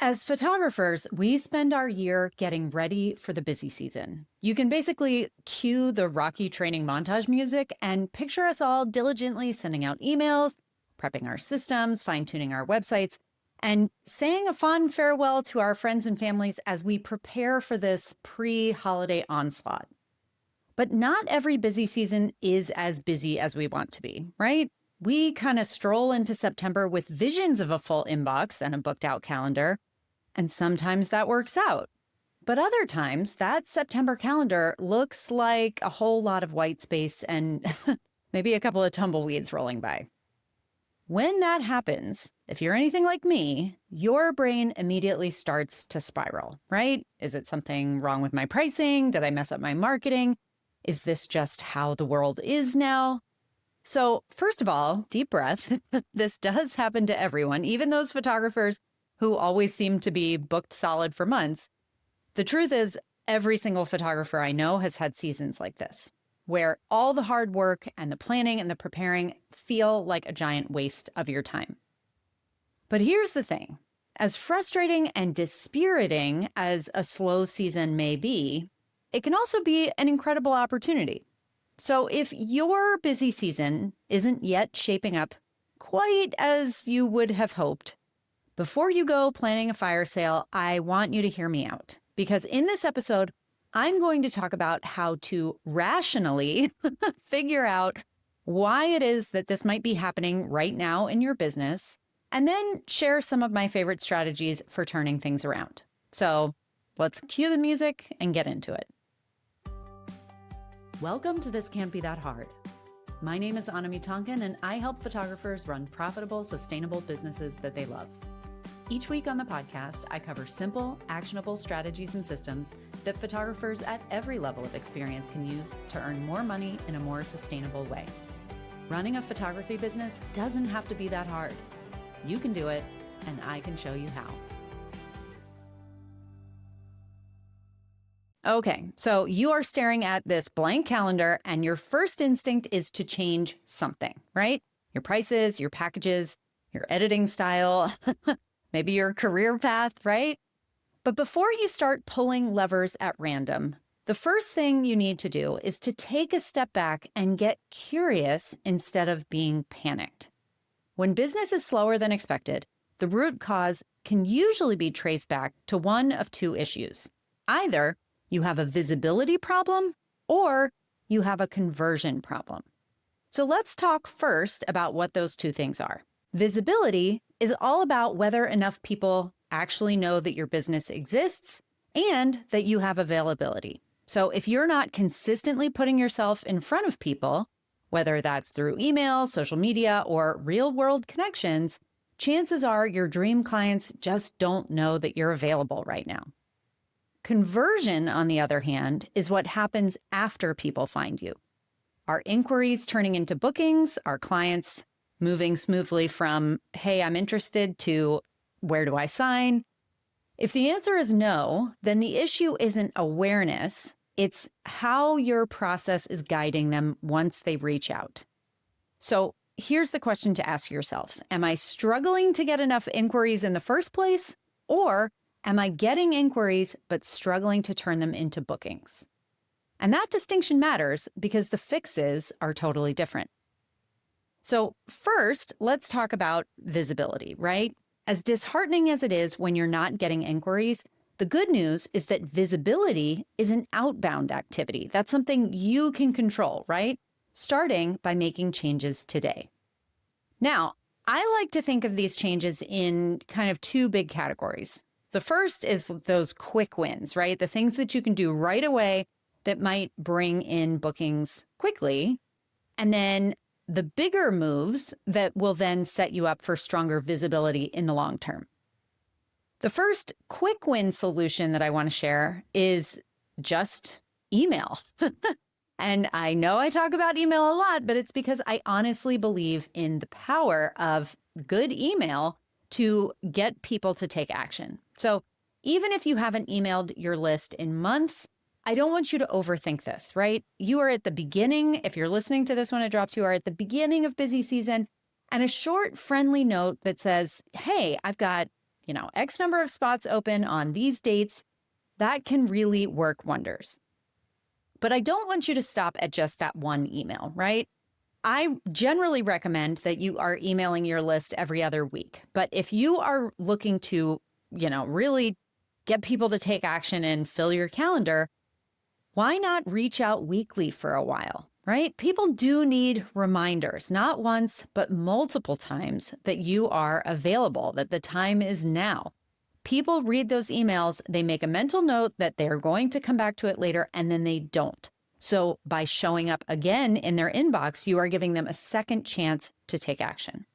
As photographers, we spend our year getting ready for the busy season. You can basically cue the Rocky training montage music and picture us all diligently sending out emails, prepping our systems, fine-tuning our websites, and saying a fond farewell to our friends and families as we prepare for this pre-holiday onslaught. But not every busy season is as busy as we want to be, right? We kind of stroll into September with visions of a full inbox and a booked out calendar, and sometimes that works out. But other times, that September calendar looks like a whole lot of white space and maybe a couple of tumbleweeds rolling by. When that happens, if you're anything like me, your brain immediately starts to spiral, right? Is it something wrong with my pricing? Did I mess up my marketing? Is this just how the world is now? So first of all, deep breath. This does happen to everyone, even those photographers who always seem to be booked solid for months. The truth is, every single photographer I know has had seasons like this, where all the hard work and the planning and the preparing feel like a giant waste of your time. But here's the thing. As frustrating and dispiriting as a slow season may be, it can also be an incredible opportunity. So if your busy season isn't yet shaping up quite as you would have hoped, before you go planning a fire sale, I want you to hear me out. Because in this episode, I'm going to talk about how to rationally figure out why it is that this might be happening right now in your business, and then share some of my favorite strategies for turning things around. So let's cue the music and get into it. Welcome to This Can't Be That Hard. My name is Anami Tonkin, and I help photographers run profitable, sustainable businesses that they love. Each week on the podcast, I cover simple, actionable strategies and systems that photographers at every level of experience can use to earn more money in a more sustainable way. Running a photography business doesn't have to be that hard. You can do it, and I can show you how. Okay, so you are staring at this blank calendar, and your first instinct is to change something, right? Your prices, your packages, your editing style, maybe your career path, right? But before you start pulling levers at random, the first thing you need to do is to take a step back and get curious instead of being panicked. When business is slower than expected, the root cause can usually be traced back to one of two issues. Either you have a visibility problem or you have a conversion problem. So let's talk first about what those two things are. Visibility is all about whether enough people actually know that your business exists and that you have availability. So if you're not consistently putting yourself in front of people, whether that's through email, social media, or real-world connections, chances are your dream clients just don't know that you're available right now. Conversion, on the other hand, is what happens after people find you. Our inquiries turning into bookings, our clients moving smoothly from, hey, I'm interested, to where do I sign? If the answer is no, then the issue isn't awareness, it's how your process is guiding them once they reach out. So here's the question to ask yourself. Am I struggling to get enough inquiries in the first place? Or am I getting inquiries but struggling to turn them into bookings? And that distinction matters because the fixes are totally different. So first, let's talk about visibility, right? As disheartening as it is when you're not getting inquiries, the good news is that visibility is an outbound activity. That's something you can control, right? Starting by making changes today. Now, I like to think of these changes in kind of two big categories. The first is those quick wins, right? The things that you can do right away that might bring in bookings quickly. And then the bigger moves that will then set you up for stronger visibility in the long term. The first quick win solution that I want to share is just email. And I know I talk about email a lot, but it's because I honestly believe in the power of good email to get people to take action. So even if you haven't emailed your list in months, I don't want you to overthink this, right? You are at the beginning. If you're listening to this when it drops, you are at the beginning of busy season, and a short, friendly note that says, hey, I've got X number of spots open on these dates, that can really work wonders. But I don't want you to stop at just that one email, right? I generally recommend that you are emailing your list every other week. But if you are looking to, really get people to take action and fill your calendar, why not reach out weekly for a while, right? People do need reminders, not once, but multiple times that you are available, that the time is now. People read those emails, they make a mental note that they're going to come back to it later, and then they don't. So by showing up again in their inbox, you are giving them a second chance to take action.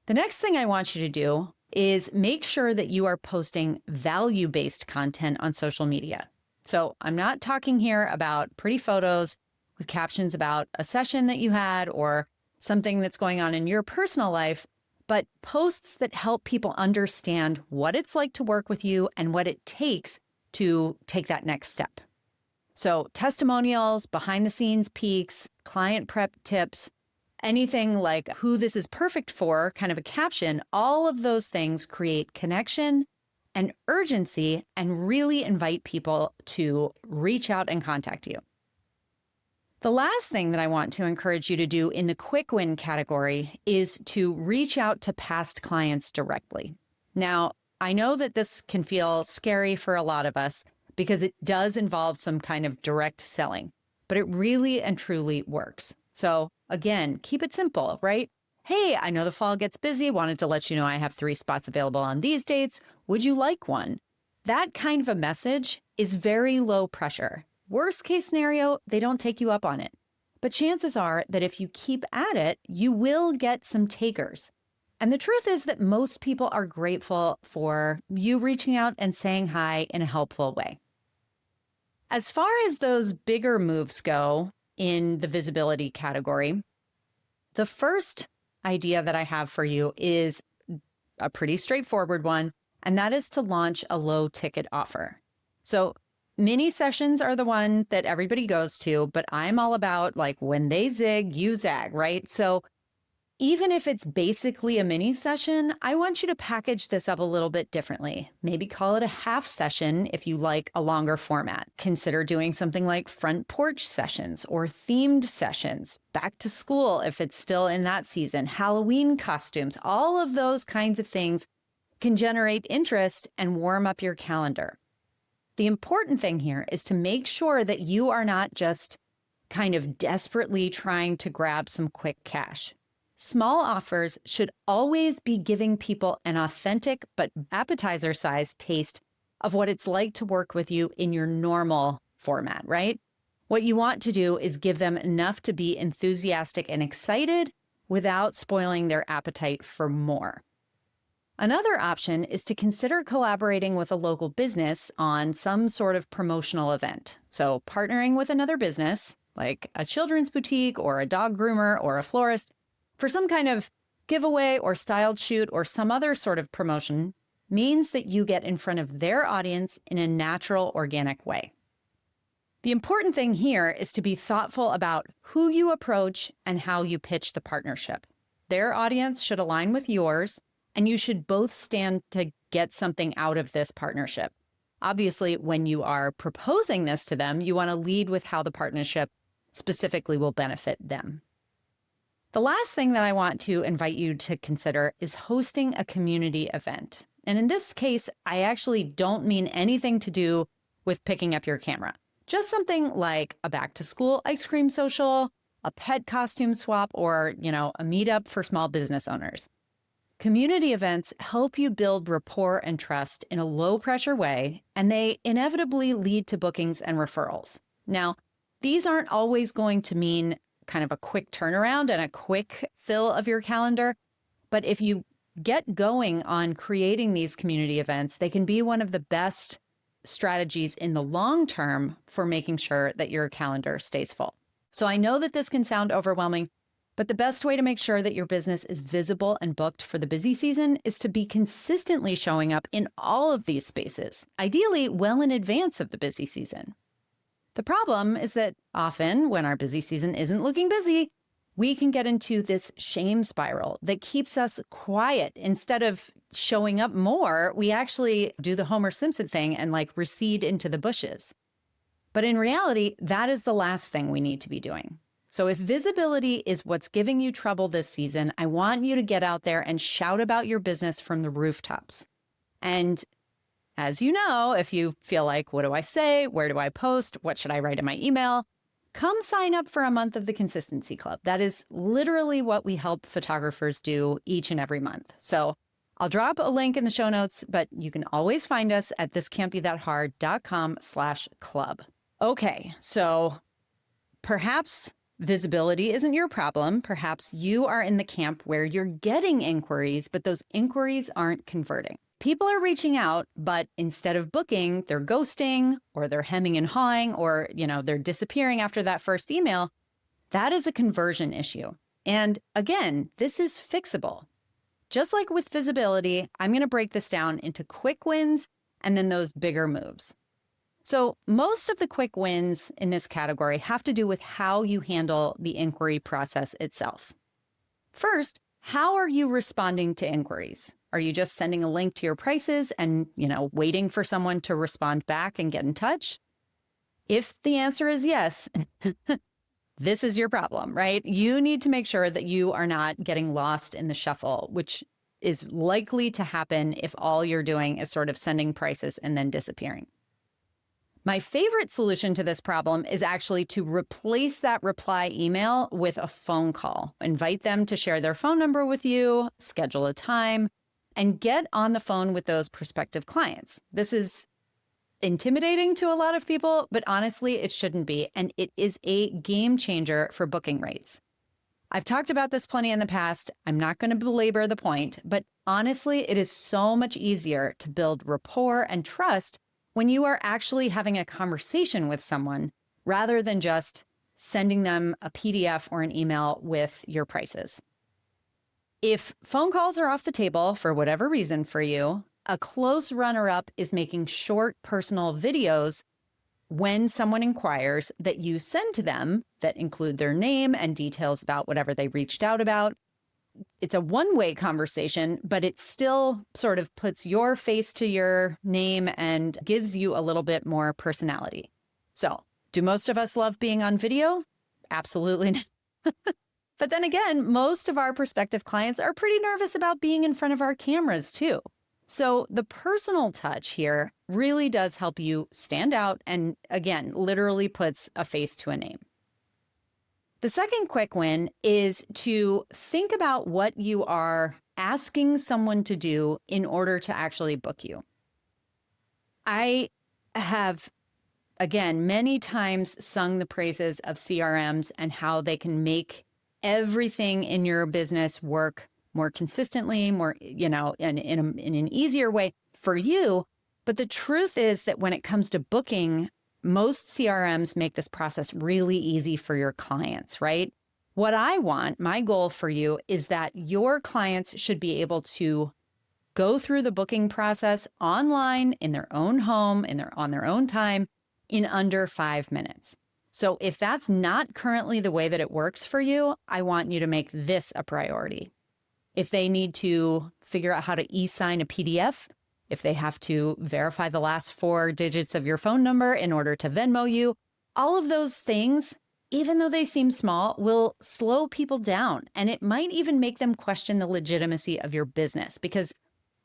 The next thing I want you to do is make sure that you are posting value-based content on social media. So I'm not talking here about pretty photos with captions about a session that you had or something that's going on in your personal life, but posts that help people understand what it's like to work with you and what it takes to take that next step. So testimonials, behind the scenes peeks, client prep tips, anything like who this is perfect for, kind of a caption, all of those things create connection and urgency and really invite people to reach out and contact you. The last thing that I want to encourage you to do in the quick win category is to reach out to past clients directly. Now, I know that this can feel scary for a lot of us because it does involve some kind of direct selling, but it really and truly works. So again, keep it simple, right? Hey, I know the fall gets busy. Wanted to let you know I have 3 spots available on these dates. Would you like one? That kind of a message is very low pressure. Worst case scenario, they don't take you up on it. But chances are that if you keep at it, you will get some takers. And the truth is that most people are grateful for you reaching out and saying hi in a helpful way. As far as those bigger moves go in the visibility category, the first idea that I have for you is a pretty straightforward one, and that is to launch a low ticket offer. So mini sessions are the one that everybody goes to, but I'm all about like when they zig, you zag, right? So even if it's basically a mini session, I want you to package this up a little bit differently. Maybe call it a half session if you like a longer format. Consider doing something like front porch sessions or themed sessions, back to school if it's still in that season, Halloween costumes, all of those kinds of things can generate interest and warm up your calendar. The important thing here is to make sure that you are not just kind of desperately trying to grab some quick cash. Small offers should always be giving people an authentic but appetizer-sized taste of what it's like to work with you in your normal format, right? What you want to do is give them enough to be enthusiastic and excited without spoiling their appetite for more. Another option is to consider collaborating with a local business on some sort of promotional event. So partnering with another business, like a children's boutique or a dog groomer or a florist, for some kind of giveaway or styled shoot or some other sort of promotion means that you get in front of their audience in a natural, organic way. The important thing here is to be thoughtful about who you approach and how you pitch the partnership. Their audience should align with yours, and you should both stand to get something out of this partnership. Obviously, when you are proposing this to them, you want to lead with how the partnership specifically will benefit them. The last thing that I want to invite you to consider is hosting a community event. And in this case, I actually don't mean anything to do with picking up your camera. Just something like a back to school ice cream social, a pet costume swap, or, a meetup for small business owners. Community events help you build rapport and trust in a low pressure way, and they inevitably lead to bookings and referrals. Now, these aren't always going to mean kind of a quick turnaround and a quick fill of your calendar. But if you get going on creating these community events, they can be one of the best strategies in the long term for making sure that your calendar stays full. So I know that this can sound overwhelming, but the best way to make sure that your business is visible and booked for the busy season is to be consistently showing up in all of these spaces, ideally well in advance of the busy season. The problem is that often when our busy season isn't looking busy, we can get into this shame spiral that keeps us quiet. Instead of showing up more, we actually do the Homer Simpson thing and like recede into the bushes. But in reality, that is the last thing we need to be doing. So if visibility is what's giving you trouble this season, I want you to get out there and shout about your business from the rooftops. And as you know, if you feel like, what do I say? Where do I post? What should I write in my email? Come sign up for a month of the Consistency Club. That is literally what we help photographers do each and every month. So I'll drop a link in the show notes, but you can always find us at thiscan'tbethathard.com/club. Okay, so perhaps visibility isn't your problem. Perhaps you are in the camp where you're getting inquiries, but those inquiries aren't converting. People are reaching out, but instead of booking, they're ghosting or they're hemming and hawing or, they're disappearing after that first email. That is a conversion issue. And again, this is fixable. Just like with visibility, I'm going to break this down into quick wins and then those bigger moves. So most of the quick wins in this category have to do with how you handle the inquiry process itself. First, how are you responding to inquiries? Are you just sending a link to your prices and, waiting for someone to respond back and get in touch? If the answer is yes, this is your problem, right? You need to make sure that you are not getting lost in the shuffle, which is likely to happen if all you're doing is sort of sending prices and then disappearing. My favorite solution to this problem is actually to replace that reply email with a phone call. Invite them to share their phone number with you, schedule a time, and get on the phone with those prospective clients. This is intimidating to a lot of people, but honestly, it shouldn't be. And it is a game changer for booking rates. I've talked about this plenty in the past. I'm not going to belabor the point, but honestly, it is so much easier to build rapport and trust when you are actually having a conversation with someone rather than just sending them a PDF or an email with your prices. If phone calls are off the table for whatever reason for you, a close runner-up is making short personal videos when someone inquires that you send to them that include their name and details about whatever they reached out about. It's a one-way conversation, but it still sort of puts your face to your name and gives you a little bit more personality. So, do most of us love being on video? Absolutely not. But then again, most of our prospective clients are pretty nervous about being in front of our cameras too. So the personal touch here really does help you stand out and, again, literally puts a face to a name. The second quick win is to think about what you are asking someone to do in order to actually book you. I have, again, many times sung the praises of CRMs and how they can make everything in your business work more consistently, more, in an easier way for you. But the truth is that when it comes to booking, most CRMs make this process really easy for your clients, right? What I want, my goal for you is that your clients should be able to go through the booking process online in their own home, on their own time in under 5 minutes. So if that's not currently the way that it works for you, I want you to make this a priority. If they need to figure out how to e-sign a PDF, if they have to verify the last 4 digits of your phone number in order to Venmo you, all of those things, even though they seem small, will slow people down. And it might even make them question the legitimacy of your business, because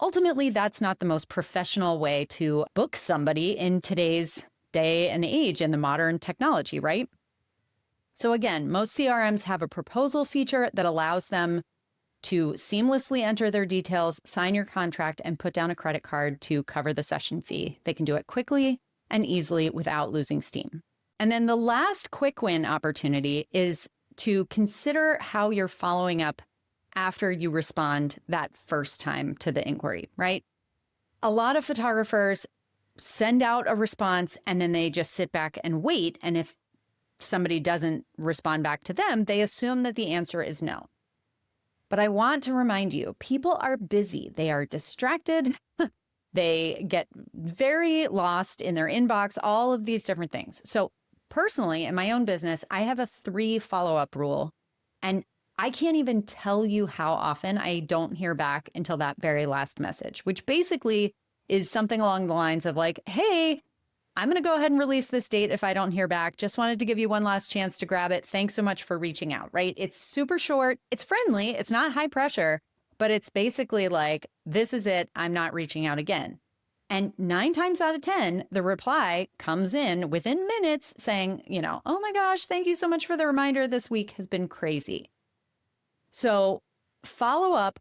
ultimately that's not the most professional way to book somebody in today's day and age in the modern technology, right? So again, most CRMs have a proposal feature that allows them to seamlessly enter their details, sign your contract, and put down a credit card to cover the session fee. They can do it quickly and easily without losing steam. And then the last quick win opportunity is to consider how you're following up after you respond that first time to the inquiry, right? A lot of photographers send out a response and then they just sit back and wait. And if somebody doesn't respond back to them, they assume that the answer is no. But I want to remind you, people are busy. They are distracted. They get very lost in their inbox, all of these different things. So personally, in my own business, I have a 3 follow-up rule. And I can't even tell you how often I don't hear back until that very last message, which basically is something along the lines of like, hey, I'm going to go ahead and release this date if I don't hear back. Just wanted to give you one last chance to grab it. Thanks so much for reaching out, right? It's super short. It's friendly. It's not high pressure, but it's basically like, this is it. I'm not reaching out again. And 9 times out of 10, the reply comes in within minutes saying, oh my gosh, thank you so much for the reminder. This week has been crazy. So follow up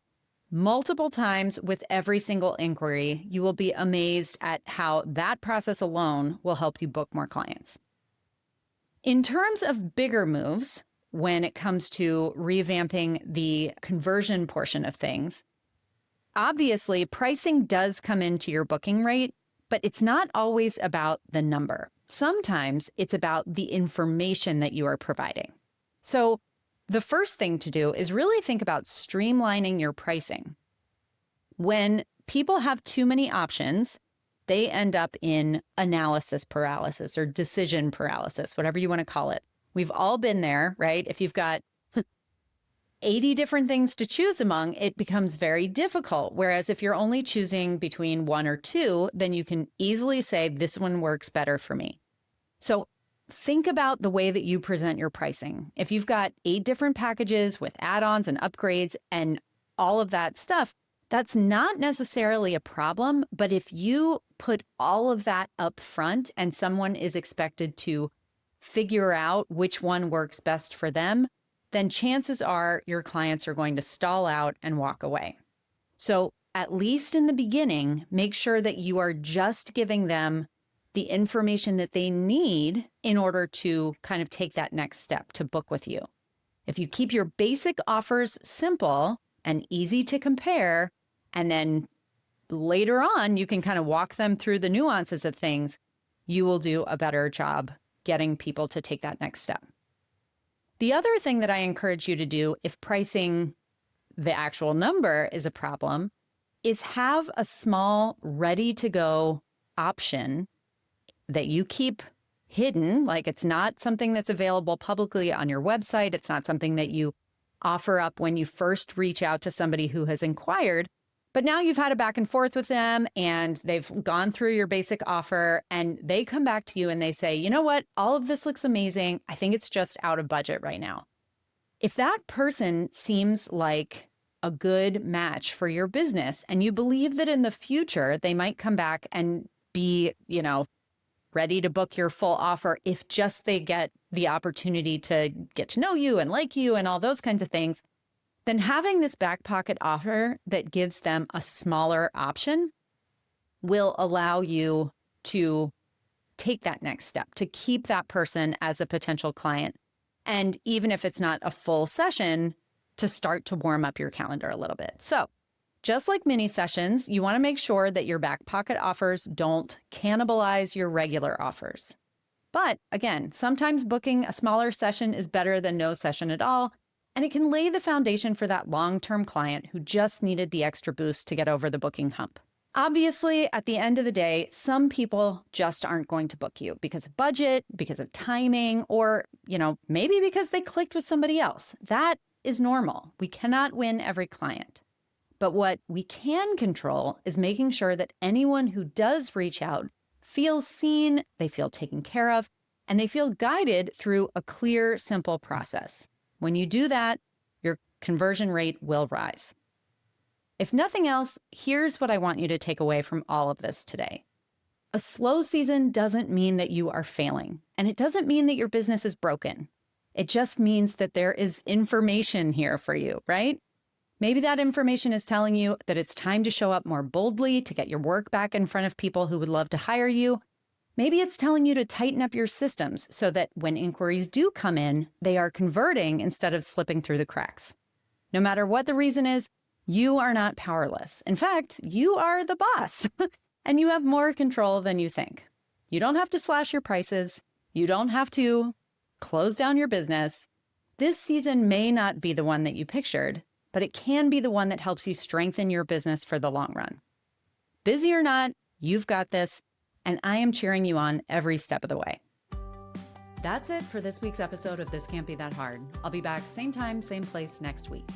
multiple times with every single inquiry. You will be amazed at how that process alone will help you book more clients. In terms of bigger moves, when it comes to revamping the conversion portion of things, obviously pricing does come into your booking rate, but it's not always about the number. Sometimes it's about the information that you are providing. So the first thing to do is really think about streamlining your pricing. When people have too many options, they end up in analysis paralysis or decision paralysis, whatever you want to call it. We've all been there, right? If you've got 80 different things to choose among, it becomes very difficult. Whereas if you're only choosing between 1 or 2, then you can easily say, this one works better for me. So think about the way that you present your pricing. If you've got 8 different packages with add-ons and upgrades and all of that stuff, that's not necessarily a problem. But if you put all of that up front and someone is expected to figure out which one works best for them, then chances are your clients are going to stall out and walk away. So at least in the beginning, make sure that you are just giving them the information that they need in order to kind of take that next step to book with you. If you keep your basic offers simple and easy to compare, and then later on, you can kind of walk them through the nuances of things, you will do a better job getting people to take that next step. The other thing that I encourage you to do if pricing the actual number is a problem is have a small ready-to-go option that you keep hidden. Like it's not something that's available publicly on your website. It's not something that you offer up when you first reach out to somebody who has inquired. But now you've had a back and forth with them and they've gone through your basic offer and they come back to you and they say, you know what, all of this looks amazing. I think it's just out of budget right now. If that person seems like a good match for your business and you believe that in the future they might come back and be, ready to book your full offer if just they get the opportunity to get to know you and like you and all those kinds of things, then having this back pocket offer that gives them a smaller option will allow you to take that next step, to keep that person as a potential client. And even if it's not a full session, to start to warm up your calendar a little bit. So just like mini sessions, you want to make sure that your back pocket offers don't cannibalize your regular offers. But again, sometimes booking a smaller session is better than no session at all, and it can lay the foundation for that long-term client who just needed the extra boost to get over the booking hump. Obviously, at the end of the day, some people just aren't going to book you because of budget, because of timing, or, maybe because they clicked with somebody else. That is normal. We cannot win every client. But what we can control is making sure that anyone who does reach out feels seen, they feel taken care of, and they feel guided through a clear, simple process. When you do that, your conversion rate will rise. If nothing else, here's what I want you to take away from all of this today. A slow season doesn't mean that you are failing, and it doesn't mean that your business is broken. It just means that there is information here for you, right? Maybe that information is telling you that it's time to show up more boldly to get your work back in front of people who would love to hire you. Maybe it's telling you to tighten up your systems so that when inquiries do come in, they are converting instead of slipping through the cracks. No matter what the reason is, you are not powerless. In fact, you are the boss and you have more control than you think. You don't have to slash your prices. You don't have to close down your business. This season may not be the one that you pictured, but it can be the one that helps you strengthen your business for the long run. Busy or not, you've got this, and I am cheering you on every step of the way. That's it for this week's episode of This Can't Be That Hard. I'll be back same time, same place next week.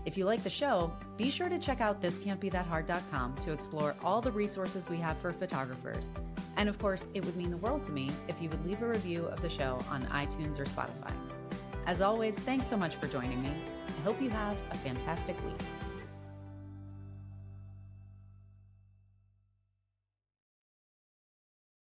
If you like the show, be sure to check out thiscan'tbethathard.com to explore all the resources we have for photographers. And of course, it would mean the world to me if you would leave a review of the show on iTunes or Spotify. As always, thanks so much for joining me. I hope you have a fantastic week.